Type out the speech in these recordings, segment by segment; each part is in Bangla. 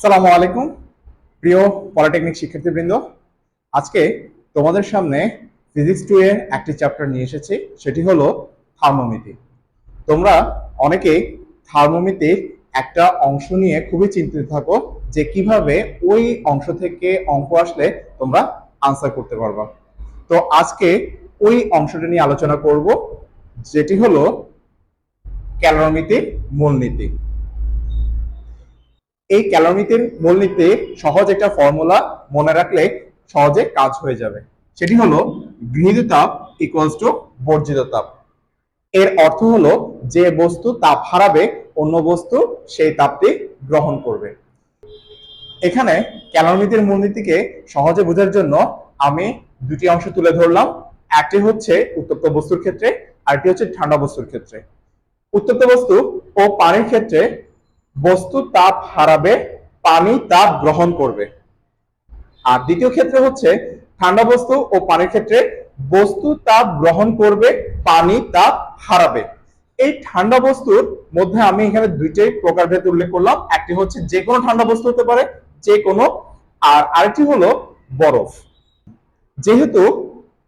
সালামু আলাইকুম প্রিয় পলিটেকনিক শিক্ষার্থীবৃন্দ। আজকে তোমাদের সামনে ফিজিক্স 2 এর একটি চ্যাপ্টার নিয়ে এসেছি, সেটি হলো থার্মোমিতি। তোমরা অনেকেই থার্মোমিতির একটা অংশ নিয়ে খুবই চিন্তিত থাকো যে কিভাবে ওই অংশ থেকে অঙ্ক আসলে তোমরা আনসার করতে পারবা। তো আজকে ওই অংশটা নিয়ে আলোচনা করব, যেটি হলো ক্যালোরিমিতির মূলনীতি। এই ক্যালোরিমিতির মূলনীতি সহজ একটা ফর্মুলা মনে রাখলে সহজে কাজ হয়ে যাবে। সেটি হলো গৃহীত তাপ ইকুয়ালস টু বর্জিত তাপ। এর অর্থ হলো যে বস্তু তাপ হারাবে অন্য বস্তু সেই তাপটি গ্রহণ করবে। এখানে ক্যালোরিমিতির মূলনীতিকে সহজে বোঝার জন্য আমি দুটি অংশ তুলে ধরলাম। একটি হচ্ছে উত্তপ্ত বস্তুর ক্ষেত্রে, আরেকটি হচ্ছে ঠান্ডা বস্তুর ক্ষেত্রে। উত্তপ্ত বস্তু ও পানির ক্ষেত্রে বস্তু তাপ হারাবে, পানি তাপ গ্রহণ করবে। আর দ্বিতীয় ক্ষেত্রে হচ্ছে ঠান্ডা বস্তু ও পানির ক্ষেত্রে বস্তু তাপ গ্রহণ করবে, পানি তাপ হারাবে। এই ঠান্ডা বস্তুর মধ্যে আমি এখানে দুইটাই প্রকারভেদ উল্লেখ করলাম। একটি হচ্ছে যে কোনো ঠান্ডা বস্তু হতে পারে, যে কোনো, আর আরেকটি হলো বরফ। যেহেতু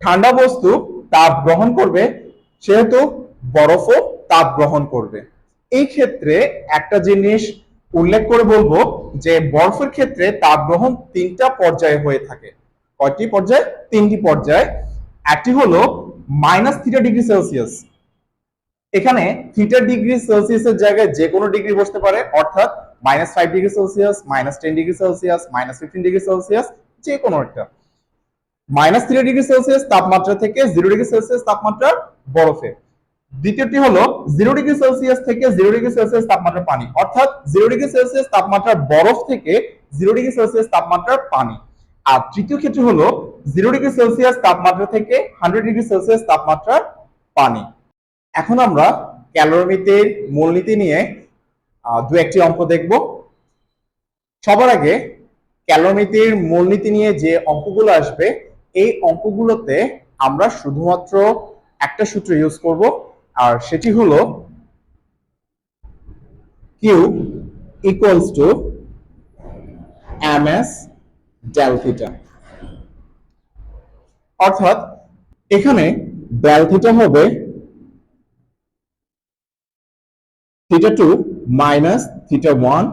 ঠান্ডা বস্তু তাপ গ্রহণ করবে, সেহেতু বরফও তাপ গ্রহণ করবে। এই ক্ষেত্রে একটা জিনিস উল্লেখ করে বলবো যে বরফের ক্ষেত্রে তাপ গ্রহণ তিনটা পর্যায়ে হয়ে থাকে। কয়টি পর্যায়ে? তিনটি পর্যায়ে। একটি হলো -θ°C। এখানে θ°C জায়গায় যে কোনো ডিগ্রি বসতে পারে, অর্থাৎ -5°C, -10°C, -15°C, যে কোনো একটা। -3°C তাপমাত্রা থেকে 0°C তাপমাত্রা বরফে। দ্বিতীয়টি হলো 0°C থেকে 0°C তাপমাত্রা পানি, অর্থাৎ 0°C তাপমাত্রার বরফ থেকে 0°C তাপমাত্রার পানি। আর তৃতীয় ক্ষেত্রে হলো 0°C তাপমাত্রা থেকে 100°C তাপমাত্রার পানি। এখন আমরা ক্যালোরিমিতির মূলনীতি নিয়ে দু একটি অঙ্ক দেখব। সবার আগে ক্যালোরিমিতির মূলনীতি নিয়ে যে অঙ্কগুলো আসবে, এই অঙ্কগুলোতে আমরা শুধুমাত্র একটা সূত্র ইউজ করব, আর সেটি হলো Q equals to ms del theta. অর্থাৎ এখানে ডেল থিটা হবে θ2 - θ1